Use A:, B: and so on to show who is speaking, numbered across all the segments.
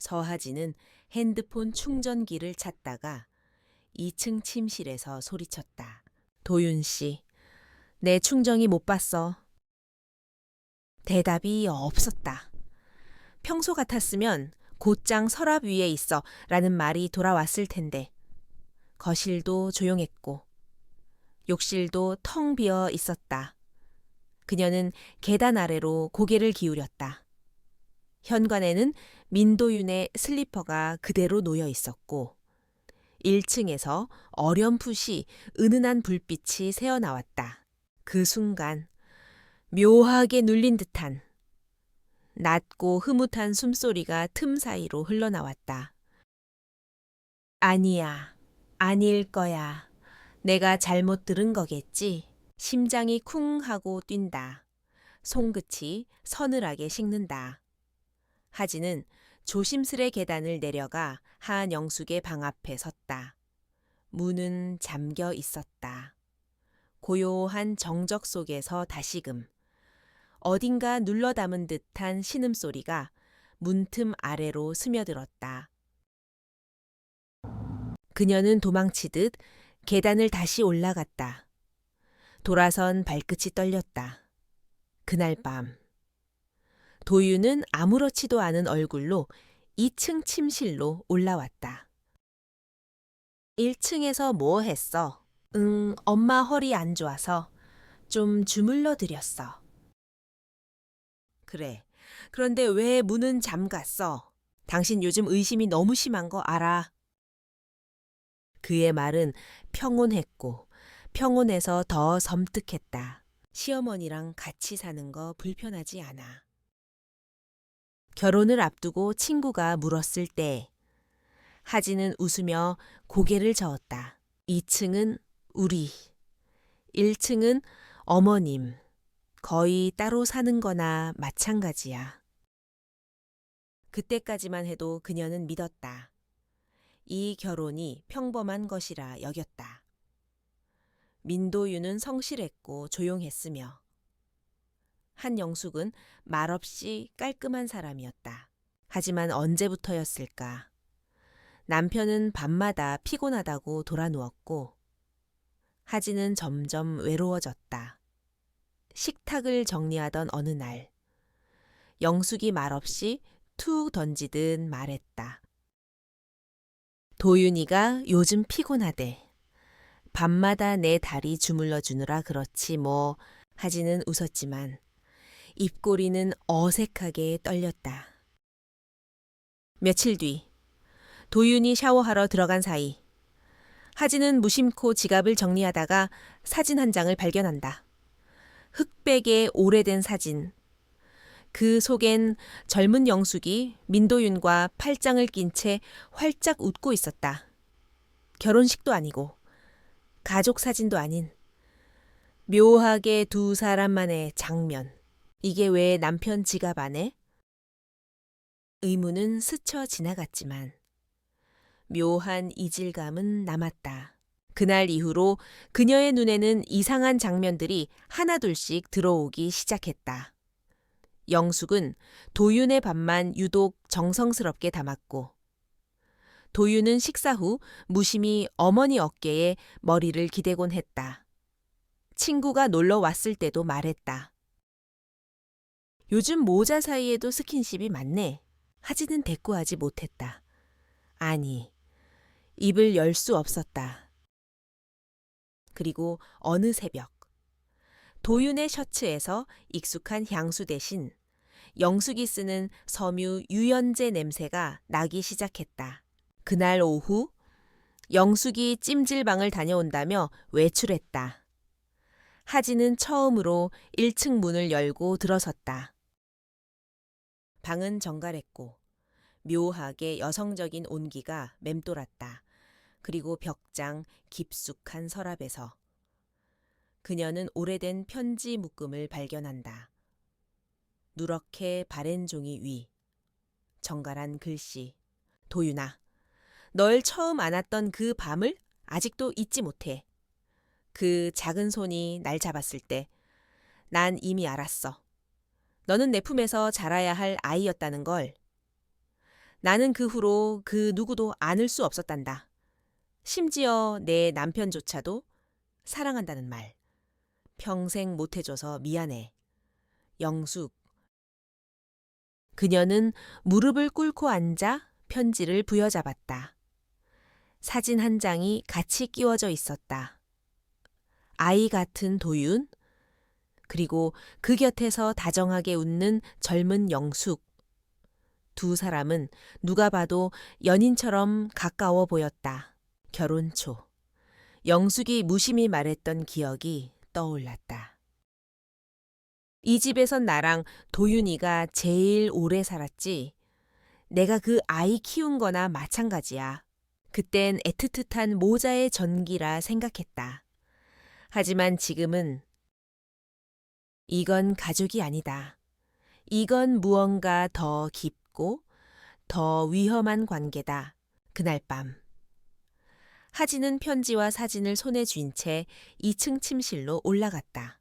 A: 서하진은 핸드폰 충전기를 찾다가 2층 침실에서 소리쳤다. 도윤 씨, 내 충전기 못 봤어. 대답이 없었다. 평소 같았으면 곧장 서랍 위에 있어 라는 말이 돌아왔을 텐데 거실도 조용했고 욕실도 텅 비어 있었다. 그녀는 계단 아래로 고개를 기울였다. 현관에는 민도윤의 슬리퍼가 그대로 놓여 있었고 1층에서 어렴풋이 은은한 불빛이 새어나왔다. 그 순간 묘하게 눌린 듯한 낮고 흐뭇한 숨소리가 틈 사이로 흘러나왔다. 아니야, 아닐 거야. 내가 잘못 들은 거겠지. 심장이 쿵 하고 뛴다. 손끝이 서늘하게 식는다. 하진은 조심스레 계단을 내려가 한영숙의 방 앞에 섰다. 문은 잠겨 있었다. 고요한 정적 속에서 다시금 어딘가 눌러 담은 듯한 신음소리가 문틈 아래로 스며들었다. 그녀는 도망치듯 계단을 다시 올라갔다. 돌아선 발끝이 떨렸다. 그날 밤 도윤은 아무렇지도 않은 얼굴로 2층 침실로 올라왔다. 1층에서 뭐 했어? 엄마 허리 안 좋아서 좀 주물러 드렸어. 그래. 그런데 왜 문은 잠갔어? 당신 요즘 의심이 너무 심한 거 알아. 그의 말은 평온했고 평온해서 더 섬뜩했다. 시어머니랑 같이 사는 거 불편하지 않아. 결혼을 앞두고 친구가 물었을 때 하진은 웃으며 고개를 저었다. 2층은 우리, 1층은 어머님. 거의 따로 사는 거나 마찬가지야. 그때까지만 해도 그녀는 믿었다. 이 결혼이 평범한 것이라 여겼다. 민도윤은 성실했고 조용했으며 한영숙은 말없이 깔끔한 사람이었다. 하지만 언제부터였을까? 남편은 밤마다 피곤하다고 돌아누웠고 하진은 점점 외로워졌다. 식탁을 정리하던 어느 날 영숙이 말없이 툭 던지듯 말했다. 도윤이가 요즘 피곤하대. 밤마다 내 다리 주물러 주느라 그렇지 뭐. 하진은 웃었지만 입꼬리는 어색하게 떨렸다. 며칠 뒤 도윤이 샤워하러 들어간 사이 하진은 무심코 지갑을 정리하다가 사진 한 장을 발견한다. 흑백의 오래된 사진. 그 속엔 젊은 영숙이 민도윤과 팔짱을 낀 채 활짝 웃고 있었다. 결혼식도 아니고 가족 사진도 아닌 묘하게 두 사람만의 장면. 이게 왜 남편 지갑 안에? 의문은 스쳐 지나갔지만 묘한 이질감은 남았다. 그날 이후로 그녀의 눈에는 이상한 장면들이 하나둘씩 들어오기 시작했다. 영숙은 도윤의 밥만 유독 정성스럽게 담았고 도윤은 식사 후 무심히 어머니 어깨에 머리를 기대곤 했다. 친구가 놀러 왔을 때도 말했다. 요즘 모자 사이에도 스킨십이 많네. 하지는 대꾸하지 못했다. 아니, 입을 열 수 없었다. 그리고 어느 새벽 도윤의 셔츠에서 익숙한 향수 대신 영숙이 쓰는 섬유 유연제 냄새가 나기 시작했다. 그날 오후 영숙이 찜질방을 다녀온다며 외출했다. 하진은 처음으로 1층 문을 열고 들어섰다. 방은 정갈했고 묘하게 여성적인 온기가 맴돌았다. 그리고 벽장 깊숙한 서랍에서 그녀는 오래된 편지 묶음을 발견한다. 누렇게 바랜 종이 위, 정갈한 글씨. 도윤아, 널 처음 안았던 그 밤을 아직도 잊지 못해. 그 작은 손이 날 잡았을 때 난 이미 알았어. 너는 내 품에서 자라야 할 아이였다는 걸. 나는 그 후로 그 누구도 안을 수 없었단다. 심지어 내 남편조차도 사랑한다는 말. 평생 못해줘서 미안해. 영숙. 그녀는 무릎을 꿇고 앉아 편지를 부여잡았다. 사진 한 장이 같이 끼워져 있었다. 아이 같은 도윤, 그리고 그 곁에서 다정하게 웃는 젊은 영숙. 두 사람은 누가 봐도 연인처럼 가까워 보였다. 결혼 초. 영숙이 무심히 말했던 기억이 떠올랐다. 이 집에선 나랑 도윤이가 제일 오래 살았지. 내가 그 아이 키운 거나 마찬가지야. 그땐 애틋한 모자의 전기라 생각했다. 하지만 지금은 이건 가족이 아니다. 이건 무언가 더 깊고 더 위험한 관계다. 그날 밤. 하진은 편지와 사진을 손에 쥔 채 2층 침실로 올라갔다.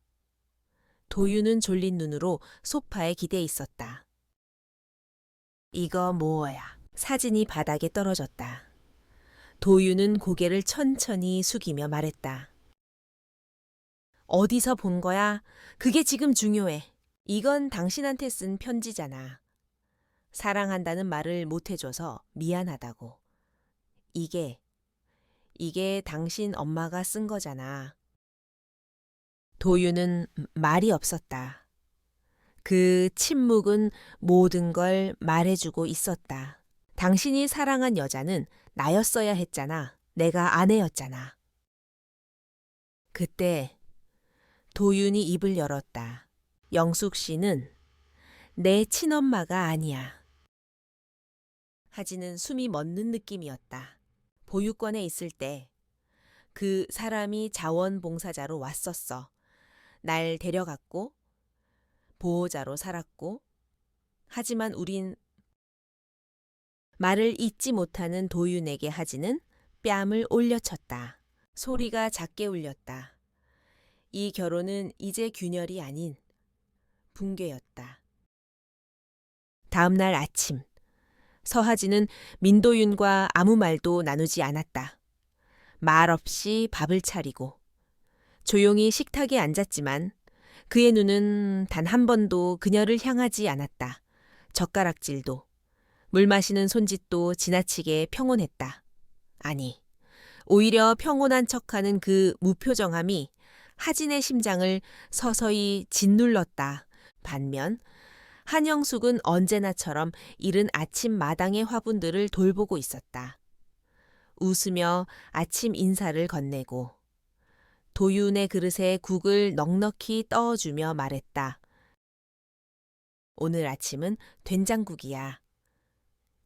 A: 도윤은 졸린 눈으로 소파에 기대 있었다. 이거 뭐야? 사진이 바닥에 떨어졌다. 도윤은 고개를 천천히 숙이며 말했다. 어디서 본 거야? 그게 지금 중요해. 이건 당신한테 쓴 편지잖아. 사랑한다는 말을 못해줘서 미안하다고. 이게 당신 엄마가 쓴 거잖아. 도윤은 말이 없었다. 그 침묵은 모든 걸 말해주고 있었다. 당신이 사랑한 여자는 나였어야 했잖아. 내가 아내였잖아. 그때 도윤이 입을 열었다. 영숙 씨는 내 친엄마가 아니야. 하진은 숨이 멎는 느낌이었다. 보육원에 있을 때 그 사람이 자원봉사자로 왔었어. 날 데려갔고 보호자로 살았고 하지만 우린 말을 잇지 못하는 도윤에게 하진은 뺨을 올려쳤다. 소리가 작게 울렸다. 이 결혼은 이제 균열이 아닌 붕괴였다. 다음 날 아침 서하진은 민도윤과 아무 말도 나누지 않았다. 말 없이 밥을 차리고 조용히 식탁에 앉았지만 그의 눈은 단 한 번도 그녀를 향하지 않았다. 젓가락질도 물 마시는 손짓도 지나치게 평온했다. 아니, 오히려 평온한 척하는 그 무표정함이 하진의 심장을 서서히 짓눌렀다. 반면 한영숙은 언제나처럼 이른 아침 마당의 화분들을 돌보고 있었다. 웃으며 아침 인사를 건네고 도윤의 그릇에 국을 넉넉히 떠주며 말했다. 오늘 아침은 된장국이야.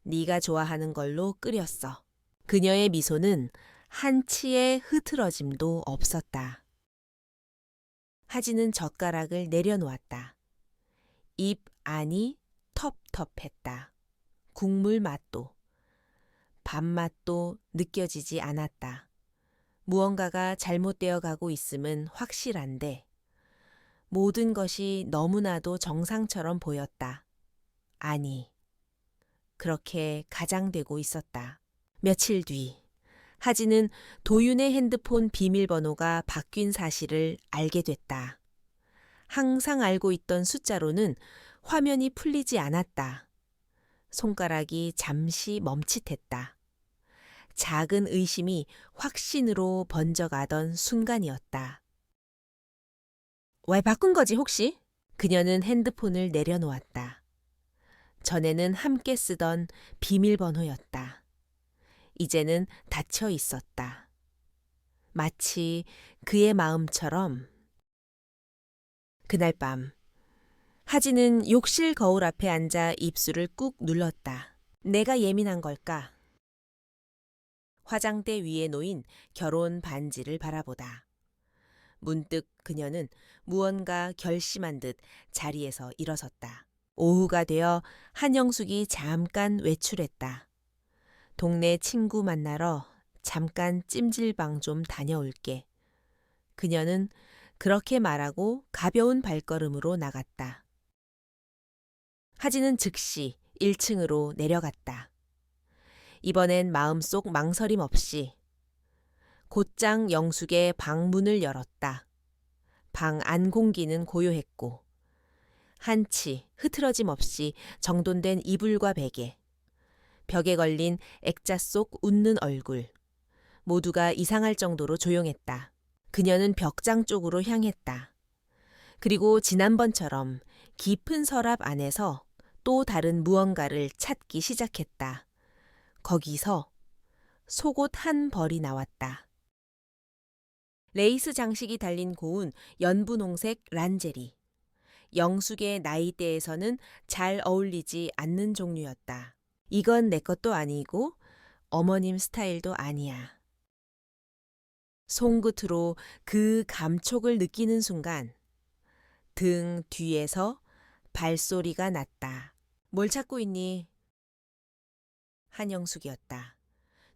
A: 네가 좋아하는 걸로 끓였어. 그녀의 미소는 한치의 흐트러짐도 없었다. 하진은 젓가락을 내려놓았다. 입 안이 텁텁했다. 국물 맛도, 밥맛도 느껴지지 않았다. 무언가가 잘못되어 가고 있음은 확실한데 모든 것이 너무나도 정상처럼 보였다. 아니, 그렇게 가장되고 있었다. 며칠 뒤 하진은 도윤의 핸드폰 비밀번호가 바뀐 사실을 알게 됐다. 항상 알고 있던 숫자로는 화면이 풀리지 않았다. 손가락이 잠시 멈칫했다. 작은 의심이 확신으로 번져가던 순간이었다. 왜 바꾼 거지 혹시? 그녀는 핸드폰을 내려놓았다. 전에는 함께 쓰던 비밀번호였다. 이제는 닫혀 있었다. 마치 그의 마음처럼. 그날 밤 하진은 욕실 거울 앞에 앉아 입술을 꾹 눌렀다. 내가 예민한 걸까? 화장대 위에 놓인 결혼 반지를 바라보다. 문득 그녀는 무언가 결심한 듯 자리에서 일어섰다. 오후가 되어 한영숙이 잠깐 외출했다. 동네 친구 만나러 잠깐 찜질방 좀 다녀올게. 그녀는 그렇게 말하고 가벼운 발걸음으로 나갔다. 하진은 즉시 1층으로 내려갔다. 이번엔 마음속 망설임 없이 곧장 영숙의 방문을 열었다. 방 안 공기는 고요했고 한치 흐트러짐 없이 정돈된 이불과 베개, 벽에 걸린 액자 속 웃는 얼굴, 모두가 이상할 정도로 조용했다. 그녀는 벽장 쪽으로 향했다. 그리고 지난번처럼 깊은 서랍 안에서 또 다른 무언가를 찾기 시작했다. 거기서 속옷 한 벌이 나왔다. 레이스 장식이 달린 고운 연분홍색 란제리. 영숙의 나이대에서는 잘 어울리지 않는 종류였다. 이건 내 것도 아니고 어머님 스타일도 아니야. 손끝으로 그 감촉을 느끼는 순간 등 뒤에서 발소리가 났다. 뭘 찾고 있니? 한영숙이었다.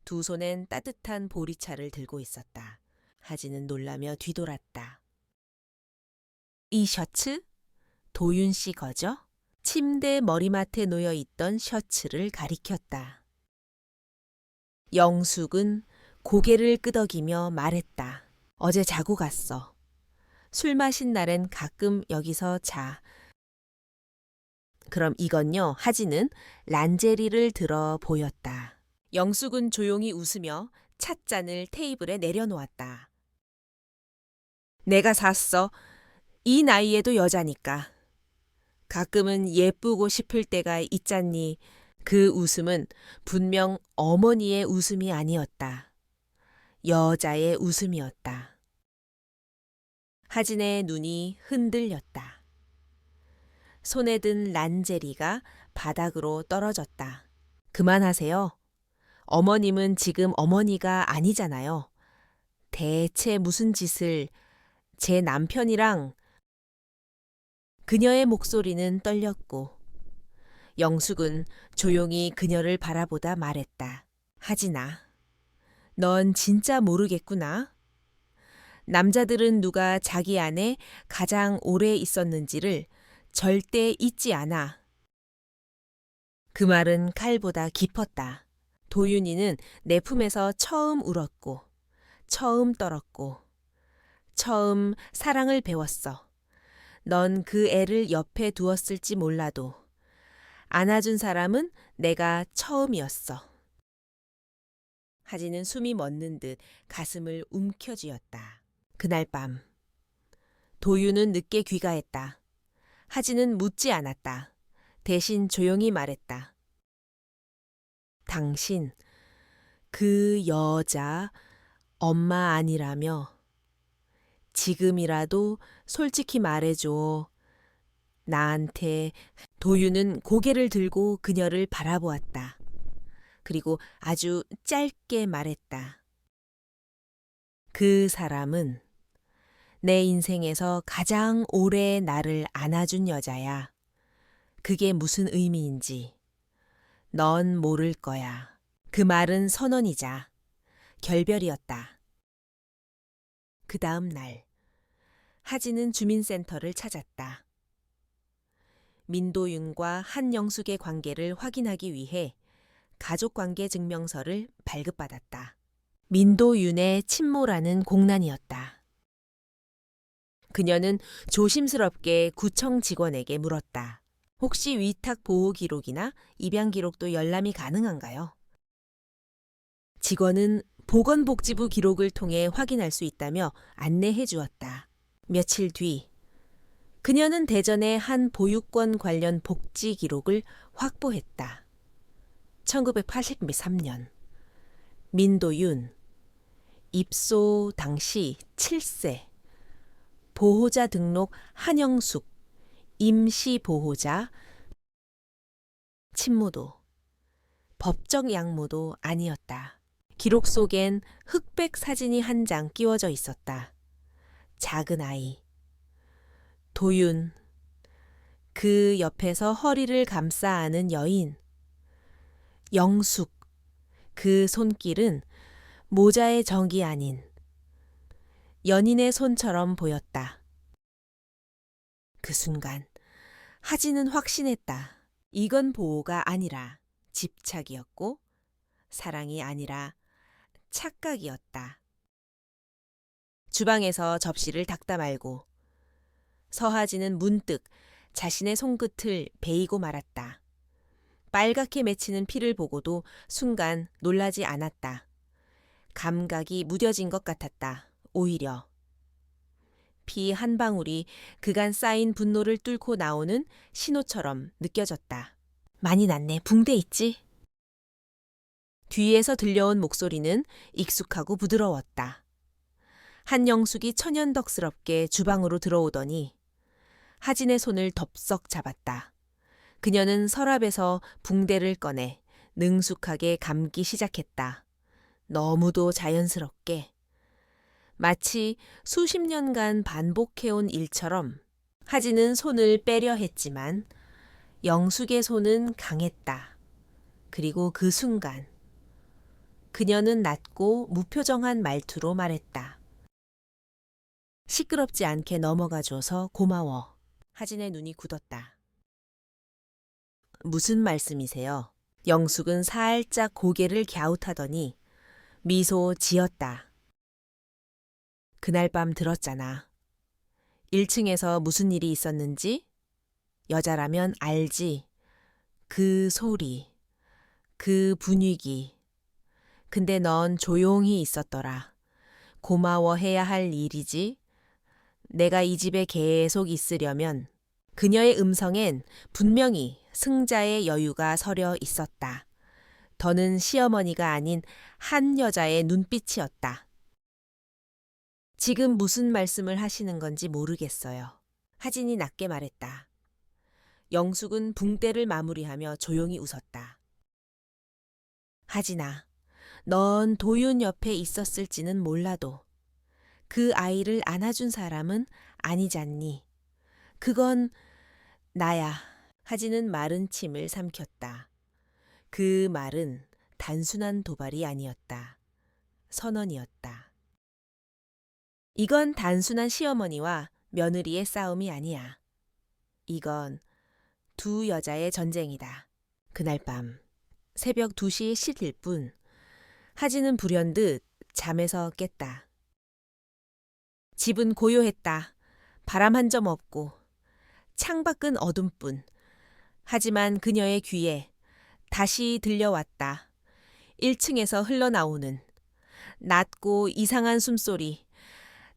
A: 두 손엔 따뜻한 보리차를 들고 있었다. 하진은 놀라며 뒤돌았다. 이 셔츠? 도윤 씨 거죠? 침대 머리맡에 놓여 있던 셔츠를 가리켰다. 영숙은 고개를 끄덕이며 말했다. 어제 자고 갔어. 술 마신 날엔 가끔 여기서 자. 그럼 이건요, 하진은 란제리를 들어 보였다. 영숙은 조용히 웃으며 찻잔을 테이블에 내려놓았다. 내가 샀어. 이 나이에도 여자니까. 가끔은 예쁘고 싶을 때가 있잖니. 그 웃음은 분명 어머니의 웃음이 아니었다. 여자의 웃음이었다. 하진의 눈이 흔들렸다. 손에 든 란제리가 바닥으로 떨어졌다. 그만하세요. 어머님은 지금 어머니가 아니잖아요. 대체 무슨 짓을 제 남편이랑. 그녀의 목소리는 떨렸고 영숙은 조용히 그녀를 바라보다 말했다. 하진아, 넌 진짜 모르겠구나. 남자들은 누가 자기 안에 가장 오래 있었는지를 절대 잊지 않아. 그 말은 칼보다 깊었다. 도윤이는 내 품에서 처음 울었고 처음 떨었고 처음 사랑을 배웠어. 넌 그 애를 옆에 두었을지 몰라도 안아준 사람은 내가 처음이었어. 하진은 숨이 멎는 듯 가슴을 움켜쥐었다. 그날 밤 도윤은 늦게 귀가했다. 하진은 묻지 않았다. 대신 조용히 말했다. 당신 그 여자 엄마 아니라며. 지금이라도 솔직히 말해줘. 나한테. 도윤은 고개를 들고 그녀를 바라보았다. 그리고 아주 짧게 말했다. 그 사람은 내 인생에서 가장 오래 나를 안아준 여자야. 그게 무슨 의미인지 넌 모를 거야. 그 말은 선언이자 결별이었다. 그 다음 날 하진은 주민센터를 찾았다. 민도윤과 한영숙의 관계를 확인하기 위해 가족관계 증명서를 발급받았다. 민도윤의 친모라는 공란이었다. 그녀는 조심스럽게 구청 직원에게 물었다. 혹시 위탁 보호 기록이나 입양 기록도 열람이 가능한가요? 직원은 보건복지부 기록을 통해 확인할 수 있다며 안내해 주었다. 며칠 뒤 그녀는 대전의 한 보육권 관련 복지 기록을 확보했다. 1983년 민도윤 입소 당시 7세 보호자 등록 한영숙 임시보호자 친모도 법적 양모도 아니었다. 기록 속엔 흑백 사진이 한 장 끼워져 있었다. 작은 아이 도윤, 그 옆에서 허리를 감싸 안은 여인 영숙, 그 손길은 모자의 정이 아닌 연인의 손처럼 보였다. 그 순간 하진은 확신했다. 이건 보호가 아니라 집착이었고 사랑이 아니라 착각이었다. 주방에서 접시를 닦다 말고 서하진은 문득 자신의 손끝을 베이고 말았다. 빨갛게 맺히는 피를 보고도 순간 놀라지 않았다. 감각이 무뎌진 것 같았다. 오히려. 피 한 방울이 그간 쌓인 분노를 뚫고 나오는 신호처럼 느껴졌다. 많이 났네. 붕대 있지? 뒤에서 들려온 목소리는 익숙하고 부드러웠다. 한영숙이 천연덕스럽게 주방으로 들어오더니 하진의 손을 덥석 잡았다. 그녀는 서랍에서 붕대를 꺼내 능숙하게 감기 시작했다. 너무도 자연스럽게. 마치 수십 년간 반복해온 일처럼. 하진은 손을 빼려 했지만 영숙의 손은 강했다. 그리고 그 순간 그녀는 낮고 무표정한 말투로 말했다. 시끄럽지 않게 넘어가줘서 고마워. 하진의 눈이 굳었다. 무슨 말씀이세요? 영숙은 살짝 고개를 갸웃하더니 미소 지었다. 그날 밤 들었잖아. 1층에서 무슨 일이 있었는지? 여자라면 알지. 그 소리, 그 분위기. 근데 넌 조용히 있었더라. 고마워해야 할 일이지. 내가 이 집에 계속 있으려면 그녀의 음성엔 분명히 승자의 여유가 서려 있었다. 더는 시어머니가 아닌 한 여자의 눈빛이었다. 지금 무슨 말씀을 하시는 건지 모르겠어요. 하진이 낮게 말했다. 영숙은 붕대를 마무리하며 조용히 웃었다. 하진아, 넌 도윤 옆에 있었을지는 몰라도 그 아이를 안아준 사람은 아니잖니. 그건 나야. 하진은 마른 침을 삼켰다. 그 말은 단순한 도발이 아니었다. 선언이었다. 이건 단순한 시어머니와 며느리의 싸움이 아니야. 이건 두 여자의 전쟁이다. 그날 밤 새벽 2시 씻을 뿐 하진은 불현듯 잠에서 깼다. 집은 고요했다. 바람 한 점 없고 창밖은 어둠뿐. 하지만 그녀의 귀에 다시 들려왔다. 1층에서 흘러나오는 낮고 이상한 숨소리.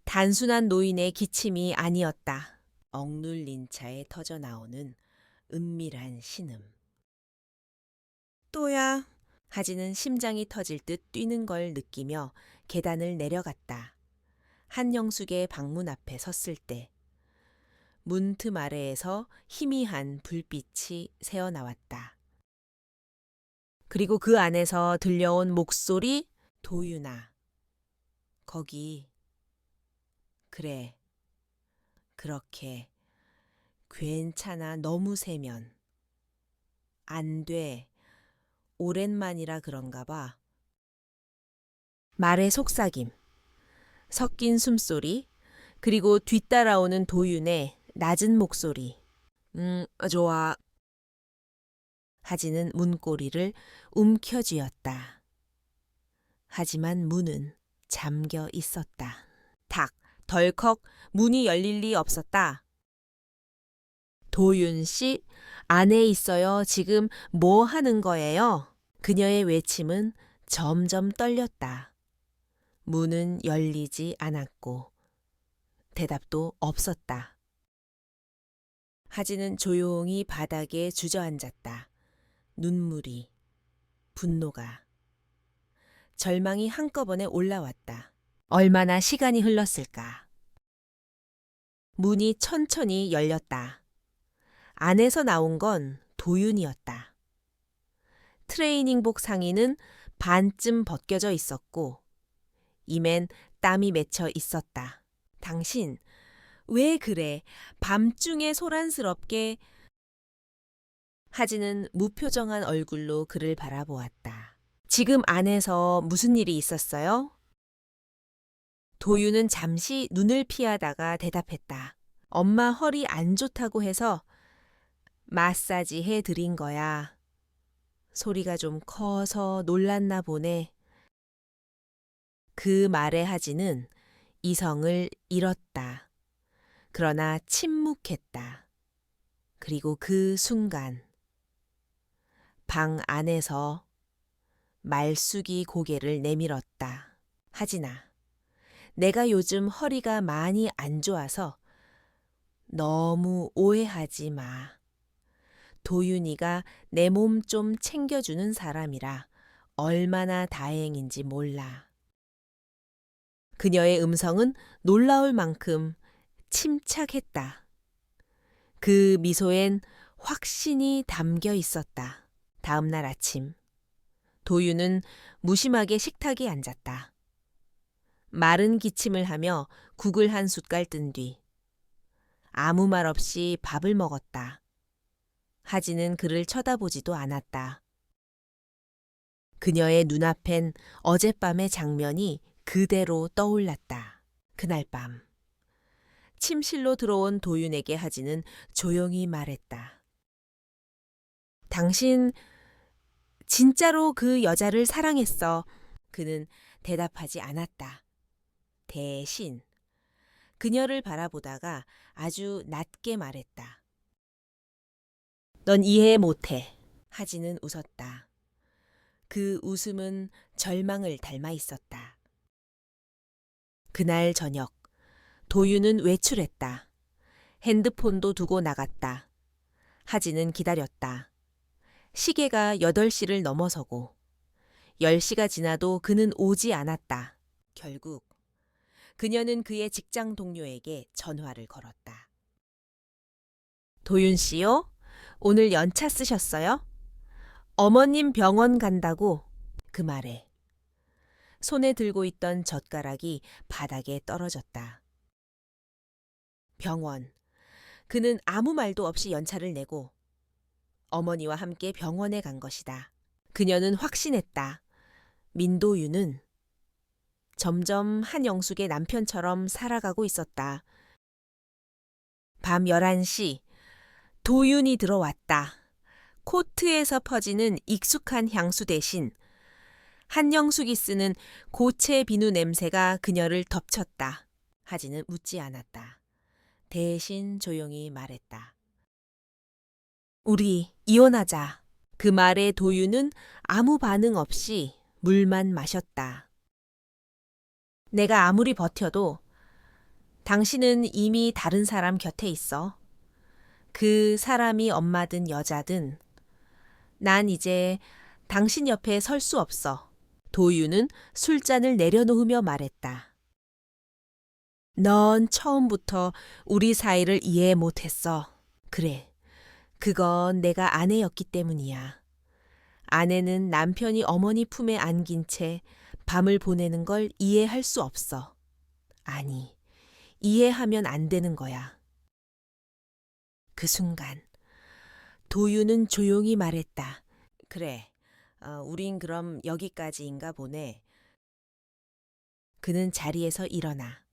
A: 단순한 노인의 기침이 아니었다. 억눌린 차에 터져나오는 은밀한 신음. 또야. 하진은 심장이 터질 듯 뛰는 걸 느끼며 계단을 내려갔다. 한영숙의 방문 앞에 섰을 때 문틈 아래에서 희미한 불빛이 새어나왔다. 그리고 그 안에서 들려온 목소리, 도윤아. 거기. 그래. 그렇게. 괜찮아. 너무 세면. 안 돼. 오랜만이라 그런가 봐. 말의 속삭임. 섞인 숨소리. 그리고 뒤따라오는 도윤의 낮은 목소리. 좋아. 하진은 문고리를 움켜쥐었다. 하지만 문은 잠겨 있었다. 탁, 덜컥 문이 열릴 리 없었다. 도윤 씨, 안에 있어요. 지금 뭐 하는 거예요? 그녀의 외침은 점점 떨렸다. 문은 열리지 않았고 대답도 없었다. 하진은 조용히 바닥에 주저앉았다. 눈물이, 분노가, 절망이 한꺼번에 올라왔다. 얼마나 시간이 흘렀을까. 문이 천천히 열렸다. 안에서 나온 건 도윤이었다. 트레이닝복 상의는 반쯤 벗겨져 있었고 이맨 땀이 맺혀 있었다. 당신 왜 그래? 밤중에 소란스럽게. 하진은 무표정한 얼굴로 그를 바라보았다. 지금 안에서 무슨 일이 있었어요? 도윤은 잠시 눈을 피하다가 대답했다. 엄마 허리 안 좋다고 해서 마사지 해드린 거야. 소리가 좀 커서 놀랐나 보네. 그 말에 하진은 이성을 잃었다. 그러나 침묵했다. 그리고 그 순간 방 안에서 말숙이 고개를 내밀었다. 하진아, 내가 요즘 허리가 많이 안 좋아서 너무 오해하지 마. 도윤이가 내 몸 좀 챙겨주는 사람이라 얼마나 다행인지 몰라. 그녀의 음성은 놀라울 만큼 침착했다. 그 미소엔 확신이 담겨 있었다. 다음 날 아침, 도윤은 무심하게 식탁에 앉았다. 마른 기침을 하며 국을 한 숟갈 뜬 뒤 아무 말 없이 밥을 먹었다. 하진은 그를 쳐다보지도 않았다. 그녀의 눈앞엔 어젯밤의 장면이 그대로 떠올랐다. 그날 밤, 침실로 들어온 도윤에게 하진은 조용히 말했다. 당신 진짜로 그 여자를 사랑했어. 그는 대답하지 않았다. 대신 그녀를 바라보다가 아주 낮게 말했다. 넌 이해 못해. 하진은 웃었다. 그 웃음은 절망을 닮아 있었다. 그날 저녁, 도윤은 외출했다. 핸드폰도 두고 나갔다. 하진은 기다렸다. 시계가 8시를 넘어서고 10시가 지나도 그는 오지 않았다. 결국 그녀는 그의 직장 동료에게 전화를 걸었다. 도윤 씨요? 오늘 연차 쓰셨어요? 어머님 병원 간다고. 그 말에 손에 들고 있던 젓가락이 바닥에 떨어졌다. 병원. 그는 아무 말도 없이 연차를 내고 어머니와 함께 병원에 간 것이다. 그녀는 확신했다. 민도윤은 점점 한영숙의 남편처럼 살아가고 있었다. 밤 11시 도윤이 들어왔다. 코트에서 퍼지는 익숙한 향수 대신 한영숙이 쓰는 고체 비누 냄새가 그녀를 덮쳤다. 하지는 묻지 않았다. 대신 조용히 말했다. 우리 이혼하자. 그 말에 도윤은 아무 반응 없이 물만 마셨다. 내가 아무리 버텨도 당신은 이미 다른 사람 곁에 있어. 그 사람이 엄마든 여자든 난 이제 당신 옆에 설 수 없어. 도윤은 술잔을 내려놓으며 말했다. 넌 처음부터 우리 사이를 이해 못했어. 그래, 그건 내가 아내였기 때문이야. 아내는 남편이 어머니 품에 안긴 채 밤을 보내는 걸 이해할 수 없어. 아니, 이해하면 안 되는 거야. 그 순간 도윤은 조용히 말했다. 그래, 우린 그럼 여기까지인가 보네. 그는 자리에서 일어나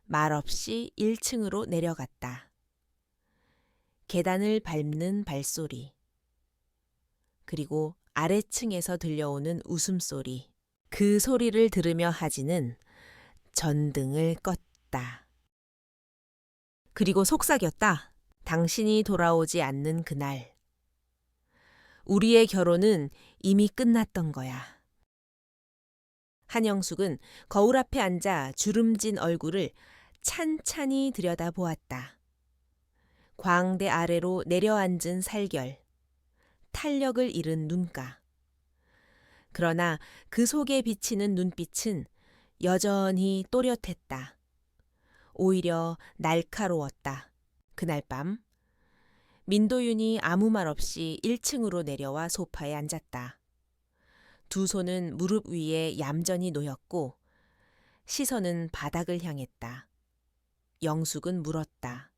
A: 말없이 1층으로 내려갔다. 계단을 밟는 발소리, 그리고 아래층에서 들려오는 웃음소리. 그 소리를 들으며 하진은 전등을 껐다. 그리고 속삭였다. 당신이 돌아오지 않는 그날. 우리의 결혼은 이미 끝났던 거야. 한영숙은 거울 앞에 앉아 주름진 얼굴을 찬찬히 들여다보았다. 광대 아래로 내려앉은 살결, 탄력을 잃은 눈가. 그러나 그 속에 비치는 눈빛은 여전히 또렷했다. 오히려 날카로웠다. 그날 밤 민도윤이 아무 말 없이 1층으로 내려와 소파에 앉았다. 두 손은 무릎 위에 얌전히 놓였고 시선은 바닥을 향했다. 영숙은 물었다.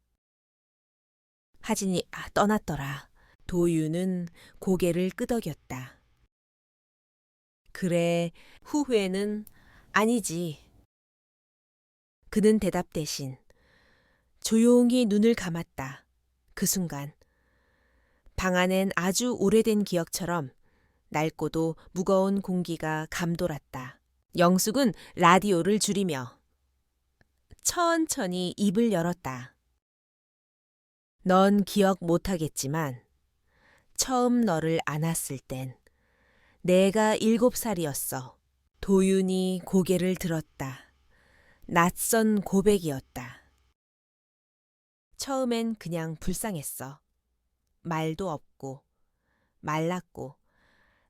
A: 하진이 떠났더라. 도윤은 고개를 끄덕였다. 그래, 후회는 아니지. 그는 대답 대신 조용히 눈을 감았다. 그 순간 방 안엔 아주 오래된 기억처럼 낡고도 무거운 공기가 감돌았다. 영숙은 라디오를 줄이며 천천히 입을 열었다. 넌 기억 못하겠지만 처음 너를 안았을 땐 내가 7살이었어. 도윤이 고개를 들었다. 낯선 고백이었다. 처음엔 그냥 불쌍했어. 말도 없고 말랐고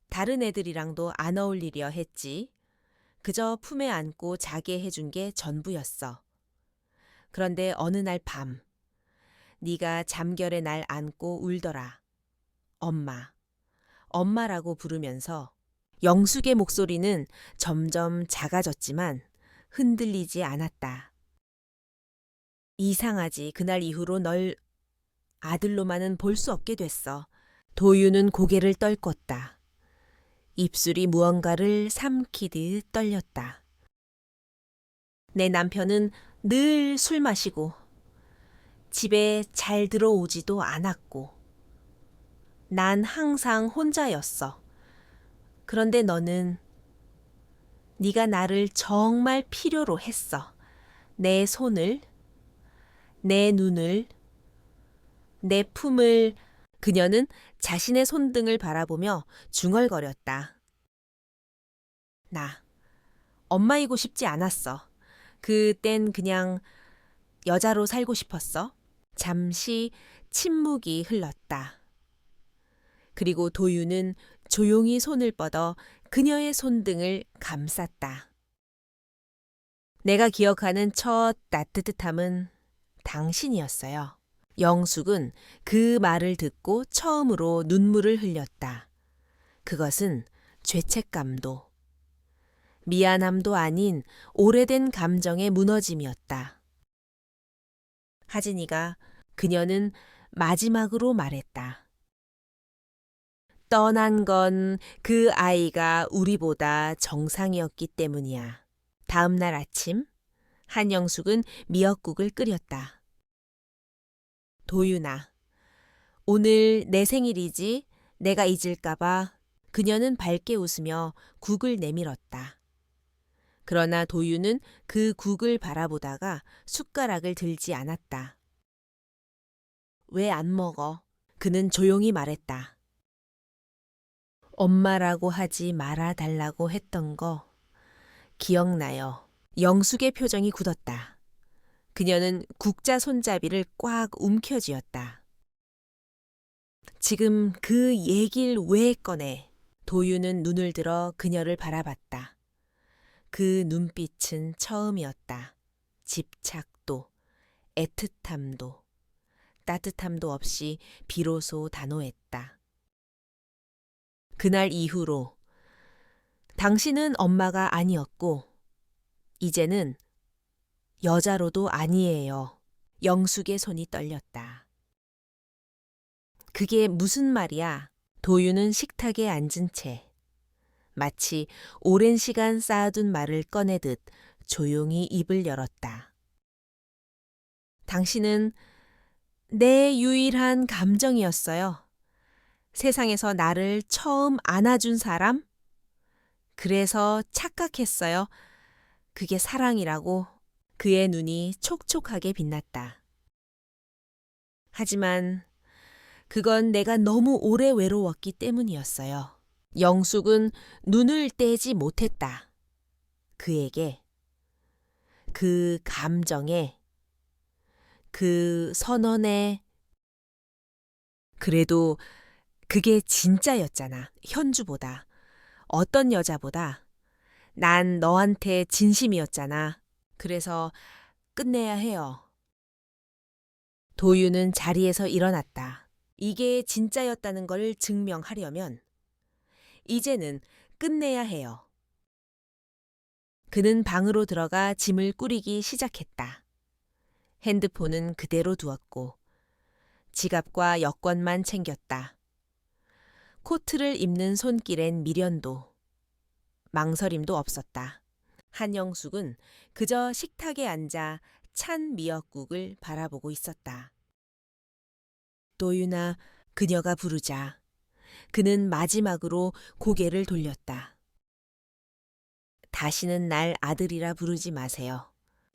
A: 다른 애들이랑도 안 어울리려 했지. 그저 품에 안고 자게 해준 게 전부였어. 그런데 어느 날 밤 네가 잠결에 날 안고 울더라. 엄마, 엄마라고 부르면서 영숙의 목소리는 점점 작아졌지만 흔들리지 않았다. 이상하지. 그날 이후로 널 아들로만은 볼 수 없게 됐어. 도유는 고개를 떨궜다. 입술이 무언가를 삼키듯 떨렸다. 내 남편은 늘 술 마시고 집에 잘 들어오지도 않았고 난 항상 혼자였어. 그런데 너는 네가 나를 정말 필요로 했어. 내 손을, 내 눈을, 내 품을. 그녀는 자신의 손등을 바라보며 중얼거렸다. 나 엄마이고 싶지 않았어. 그땐 그냥 여자로 살고 싶었어. 잠시 침묵이 흘렀다. 그리고 도유는 조용히 손을 뻗어 그녀의 손등을 감쌌다. 내가 기억하는 첫 따뜻함은 당신이었어요. 영숙은 그 말을 듣고 처음으로 눈물을 흘렸다. 그것은 죄책감도, 미안함도 아닌 오래된 감정의 무너짐이었다. 하진이가 그녀는 마지막으로 말했다. 떠난 건 그 아이가 우리보다 정상이었기 때문이야. 다음 날 아침, 한영숙은 미역국을 끓였다. 도윤아, 오늘 내 생일이지? 내가 잊을까봐. 그녀는 밝게 웃으며 국을 내밀었다. 그러나 도윤은 그 국을 바라보다가 숟가락을 들지 않았다. 왜 안 먹어? 그는 조용히 말했다. 엄마라고 하지 말아달라고 했던 거 기억나요. 영숙의 표정이 굳었다. 그녀는 국자 손잡이를 꽉 움켜쥐었다. 지금 그 얘길 왜 꺼내? 도유는 눈을 들어 그녀를 바라봤다. 그 눈빛은 처음이었다. 집착도, 애틋함도, 따뜻함도 없이 비로소 단호했다. 그날 이후로 당신은 엄마가 아니었고 이제는 여자로도 아니에요. 영숙의 손이 떨렸다. 그게 무슨 말이야? 도유는 식탁에 앉은 채 마치 오랜 시간 쌓아둔 말을 꺼내듯 조용히 입을 열었다. 당신은 내 유일한 감정이었어요. 세상에서 나를 처음 안아준 사람? 그래서 착각했어요. 그게 사랑이라고. 그의 눈이 촉촉하게 빛났다. 하지만 그건 내가 너무 오래 외로웠기 때문이었어요. 영숙은 눈을 떼지 못했다. 그에게, 그 감정에, 그 선언에. 그래도 그게 진짜였잖아. 현주보다. 어떤 여자보다. 난 너한테 진심이었잖아. 그래서 끝내야 해요. 도유는 자리에서 일어났다. 이게 진짜였다는 걸 증명하려면 이제는 끝내야 해요. 그는 방으로 들어가 짐을 꾸리기 시작했다. 핸드폰은 그대로 두었고 지갑과 여권만 챙겼다. 코트를 입는 손길엔 미련도 망설임도 없었다. 한영숙은 그저 식탁에 앉아 찬 미역국을 바라보고 있었다. 도윤아, 그녀가 부르자 그는 마지막으로 고개를 돌렸다. 다시는 날 아들이라 부르지 마세요.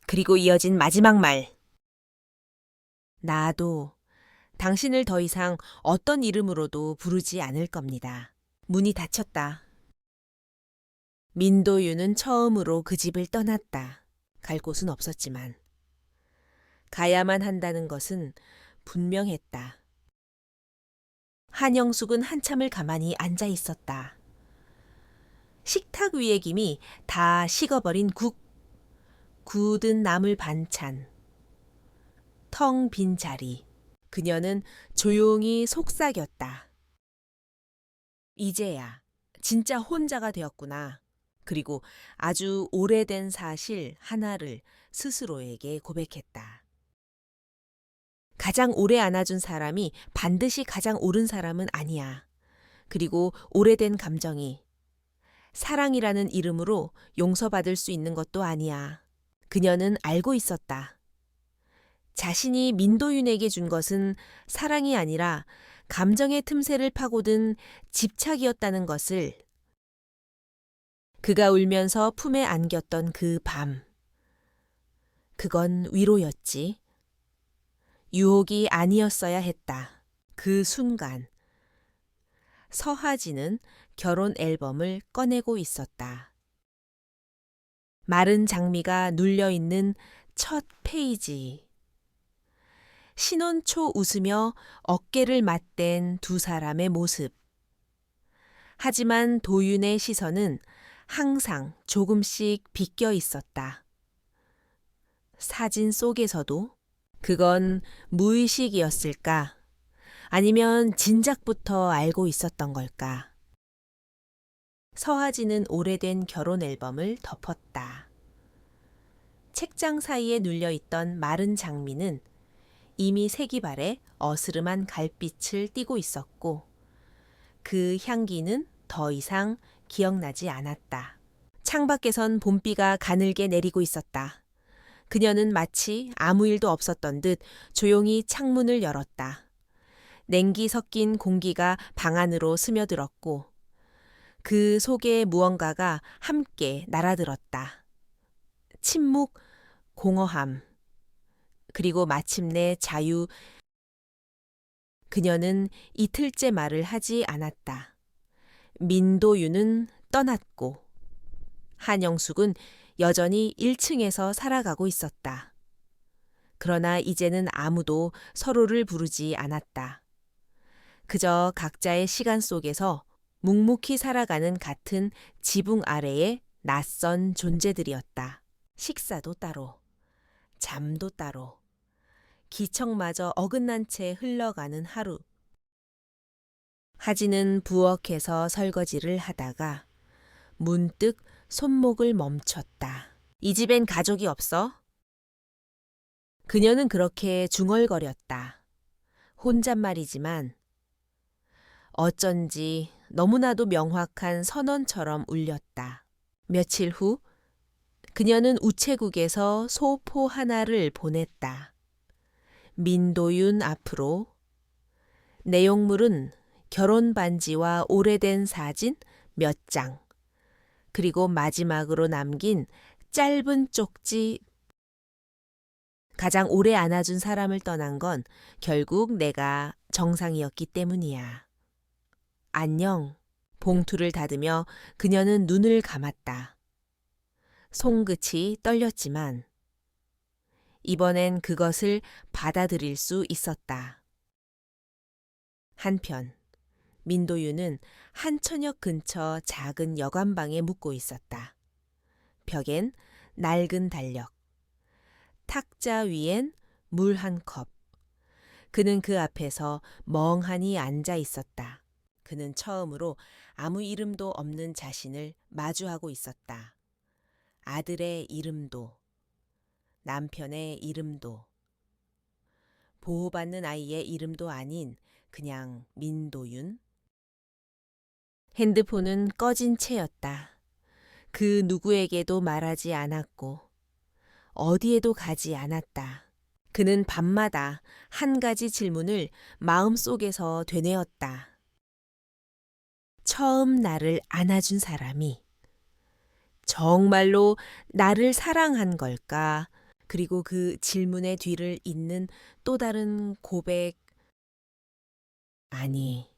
A: 그리고 이어진 마지막 말. 나도 당신을 더 이상 어떤 이름으로도 부르지 않을 겁니다. 문이 닫혔다. 민도윤은 처음으로 그 집을 떠났다. 갈 곳은 없었지만. 가야만 한다는 것은 분명했다. 한영숙은 한참을 가만히 앉아 있었다. 식탁 위의 김이 다 식어버린 국, 굳은 나물 반찬, 텅 빈 자리. 그녀는 조용히 속삭였다. 이제야 진짜 혼자가 되었구나. 그리고 아주 오래된 사실 하나를 스스로에게 고백했다. 가장 오래 안아준 사람이 반드시 가장 옳은 사람은 아니야. 그리고 오래된 감정이 사랑이라는 이름으로 용서받을 수 있는 것도 아니야. 그녀는 알고 있었다. 자신이 민도윤에게 준 것은 사랑이 아니라 감정의 틈새를 파고든 집착이었다는 것을. 그가 울면서 품에 안겼던 그 밤. 그건 위로였지. 유혹이 아니었어야 했다. 그 순간. 서하진은 결혼 앨범을 꺼내고 있었다. 마른 장미가 눌려있는 첫 페이지. 신혼 초 웃으며 어깨를 맞댄 두 사람의 모습. 하지만 도윤의 시선은 항상 조금씩 비껴 있었다. 사진 속에서도. 그건 무의식이었을까? 아니면 진작부터 알고 있었던 걸까? 서하진은 오래된 결혼 앨범을 덮었다. 책장 사이에 눌려있던 마른 장미는 이미 색이 바래 어스름한 갈빛을 띠고 있었고 그 향기는 더 이상 기억나지 않았다. 창밖에선 봄비가 가늘게 내리고 있었다. 그녀는 마치 아무 일도 없었던 듯 조용히 창문을 열었다. 냉기 섞인 공기가 방 안으로 스며들었고 그 속에 무언가가 함께 날아들었다. 침묵, 공허함, 그리고 마침내 자유. 그녀는 이틀째 말을 하지 않았다. 민도윤은 떠났고 한영숙은 여전히 1층에서 살아가고 있었다. 그러나 이제는 아무도 서로를 부르지 않았다. 그저 각자의 시간 속에서 묵묵히 살아가는 같은 지붕 아래의 낯선 존재들이었다. 식사도 따로, 잠도 따로, 기척마저 어긋난 채 흘러가는 하루. 하진은 부엌에서 설거지를 하다가 문득 손목을 멈췄다. 이 집엔 가족이 없어? 그녀는 그렇게 중얼거렸다. 혼잣말이지만 어쩐지 너무나도 명확한 선언처럼 울렸다. 며칠 후 그녀는 우체국에서 소포 하나를 보냈다. 민도윤 앞으로. 내용물은 결혼 반지와 오래된 사진 몇 장. 그리고 마지막으로 남긴 짧은 쪽지. 가장 오래 안아준 사람을 떠난 건 결국 내가 정상이었기 때문이야. 안녕. 봉투를 닫으며 그녀는 눈을 감았다. 손끝이 떨렸지만 이번엔 그것을 받아들일 수 있었다. 한편 민도윤은 한천역 근처 작은 여관방에 묵고 있었다. 벽엔 낡은 달력, 탁자 위엔 물 한 컵. 그는 그 앞에서 멍하니 앉아 있었다. 그는 처음으로 아무 이름도 없는 자신을 마주하고 있었다. 아들의 이름도, 남편의 이름도, 보호받는 아이의 이름도 아닌 그냥 민도윤. 핸드폰은 꺼진 채였다. 그 누구에게도 말하지 않았고 어디에도 가지 않았다. 그는 밤마다 한 가지 질문을 마음속에서 되뇌었다. 처음 나를 안아준 사람이 정말로 나를 사랑한 걸까? 그리고 그 질문의 뒤를 잇는 또 다른 고백. 아니,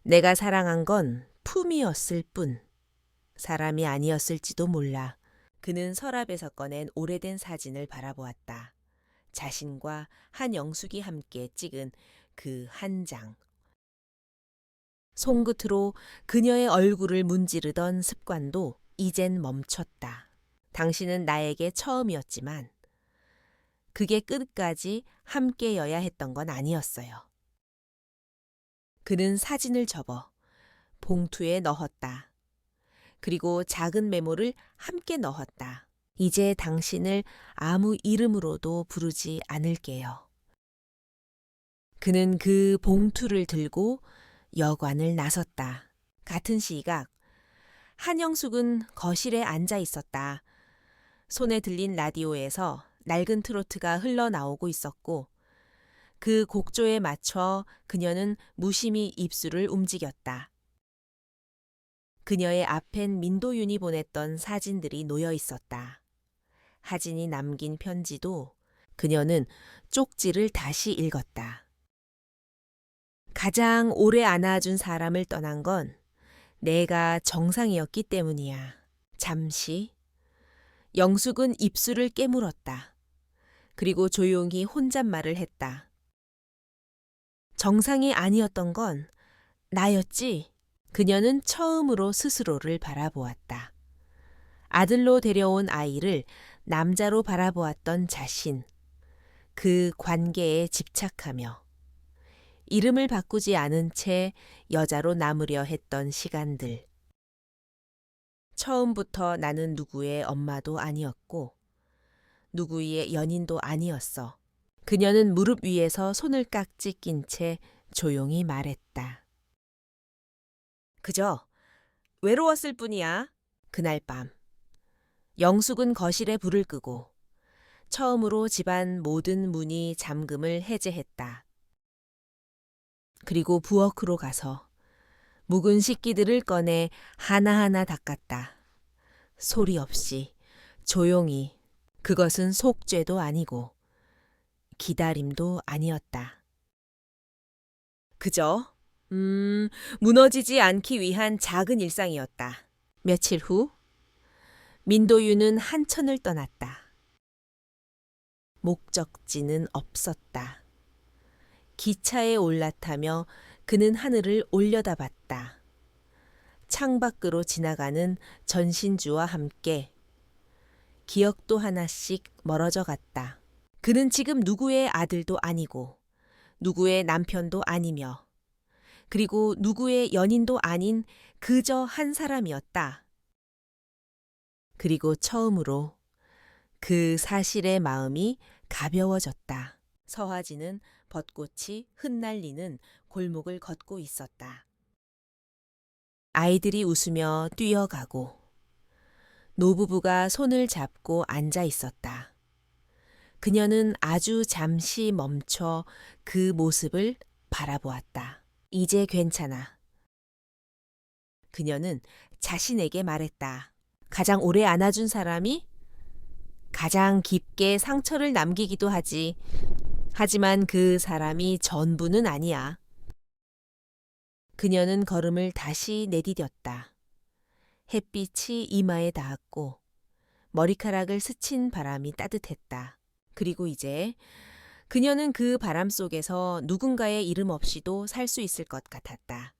A: 내가 사랑한 건 품이었을 뿐. 사람이 아니었을지도 몰라. 그는 서랍에서 꺼낸 오래된 사진을 바라보았다. 자신과 한영숙이 함께 찍은 그 한 장. 손끝으로 그녀의 얼굴을 문지르던 습관도 이젠 멈췄다. 당신은 나에게 처음이었지만 그게 끝까지 함께여야 했던 건 아니었어요. 그는 사진을 접어 봉투에 넣었다. 그리고 작은 메모를 함께 넣었다. 이제 당신을 아무 이름으로도 부르지 않을게요. 그는 그 봉투를 들고 여관을 나섰다. 같은 시각 한영숙은 거실에 앉아 있었다. 손에 들린 라디오에서 낡은 트로트가 흘러나오고 있었고 그 곡조에 맞춰 그녀는 무심히 입술을 움직였다. 그녀의 앞엔 민도윤이 보냈던 사진들이 놓여 있었다. 하진이 남긴 편지도 그녀는 쪽지를 다시 읽었다. 가장 오래 안아준 사람을 떠난 건 내가 정상이었기 때문이야. 잠시 영숙은 입술을 깨물었다. 그리고 조용히 혼잣말을 했다. 정상이 아니었던 건 나였지. 그녀는 처음으로 스스로를 바라보았다. 아들로 데려온 아이를 남자로 바라보았던 자신, 그 관계에 집착하며 이름을 바꾸지 않은 채 여자로 남으려 했던 시간들. 처음부터 나는 누구의 엄마도 아니었고 누구의 연인도 아니었어. 그녀는 무릎 위에서 손을 깍지 낀 채 조용히 말했다. 그저 외로웠을 뿐이야. 그날 밤 영숙은 거실에 불을 끄고 처음으로 집안 모든 문이 잠금을 해제했다. 그리고 부엌으로 가서 묵은 식기들을 꺼내 하나하나 닦았다. 소리 없이 조용히. 그것은 속죄도 아니고 기다림도 아니었다. 그저 무너지지 않기 위한 작은 일상이었다. 며칠 후 민도윤은 한천을 떠났다. 목적지는 없었다. 기차에 올라타며 그는 하늘을 올려다봤다. 창밖으로 지나가는 전신주와 함께 기억도 하나씩 멀어져 갔다. 그는 지금 누구의 아들도 아니고 누구의 남편도 아니며 그리고 누구의 연인도 아닌 그저 한 사람이었다. 그리고 처음으로 그 사실의 마음이 가벼워졌다. 서화지는 벚꽃이 흩날리는 골목을 걷고 있었다. 아이들이 웃으며 뛰어가고 노부부가 손을 잡고 앉아 있었다. 그녀는 아주 잠시 멈춰 그 모습을 바라보았다. 이제 괜찮아. 그녀는 자신에게 말했다. 가장 오래 안아준 사람이 가장 깊게 상처를 남기기도 하지. 하지만 그 사람이 전부는 아니야. 그녀는 걸음을 다시 내디뎠다. 햇빛이 이마에 닿았고 머리카락을 스친 바람이 따뜻했다. 그리고 이제 그녀는 그 바람 속에서 누군가의 이름 없이도 살 수 있을 것 같았다.